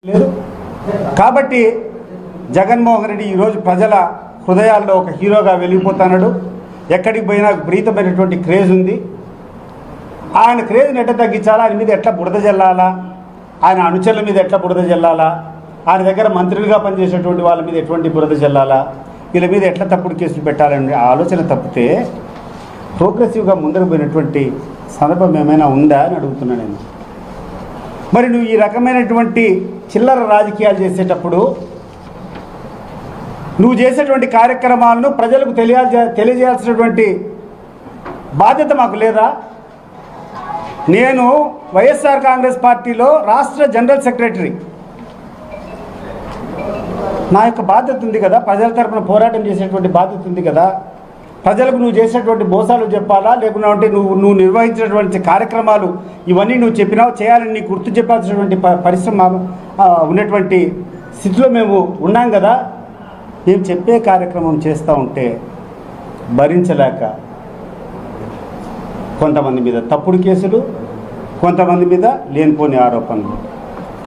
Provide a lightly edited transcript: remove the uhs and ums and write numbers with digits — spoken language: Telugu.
లేదు. కాబట్టి జగన్మోహన్ రెడ్డి ఈరోజు ప్రజల హృదయాల్లో ఒక హీరోగా వెలిగిపోతున్నాడు. ఎక్కడికి పోయినా విపరీతమైనటువంటి క్రేజ్ ఉంది. ఆయన క్రేజ్ని ఎట్లా తగ్గించాలా, ఆయన మీద ఎట్లా బురద జల్లాలా, ఆయన అనుచరుల మీద ఎట్లా బురద జల్లాలా, ఆయన దగ్గర మంత్రులుగా పనిచేసేటువంటి వాళ్ళ మీద ఎటువంటి బురద జల్లాలా, వీళ్ళ మీద ఎట్లా తప్పుడు కేసులు పెట్టాలనే ఆలోచన తప్పితే ప్రోగ్రెసివ్గా ముందుకు పోయినటువంటి సందర్భం ఏమైనా ఉందా అని అడుగుతున్నాను నేను. మరి నువ్వు ఈ రకమైనటువంటి చిల్లర రాజకీయాలు చేసేటప్పుడు నువ్వు చేసేటువంటి కార్యక్రమాలను ప్రజలకు తెలియజేయాల్సినటువంటి బాధ్యత మాకు లేదా? నేను వైఎస్ఆర్ కాంగ్రెస్ పార్టీలో రాష్ట్ర జనరల్ సెక్రటరీ. నా యొక్క బాధ్యత ఉంది కదా, ప్రజల తరపున పోరాటం చేసేటువంటి బాధ్యత ఉంది కదా. ప్రజలకు నువ్వు చేసేటువంటి మోసాలు చెప్పాలా, లేకుంటే నువ్వు నిర్వహించినటువంటి కార్యక్రమాలు ఇవన్నీ నువ్వు చెప్పినావు, చేయాలని నీకు గుర్తు చెప్పాల్సినటువంటి పరిశ్రమ ఉన్నటువంటి స్థితిలో మేము ఉన్నాం కదా. మేము చెప్పే కార్యక్రమం చేస్తూ ఉంటే భరించలేక కొంతమంది మీద తప్పుడు కేసులు, కొంతమంది మీద లేనిపోని ఆరోపణలు.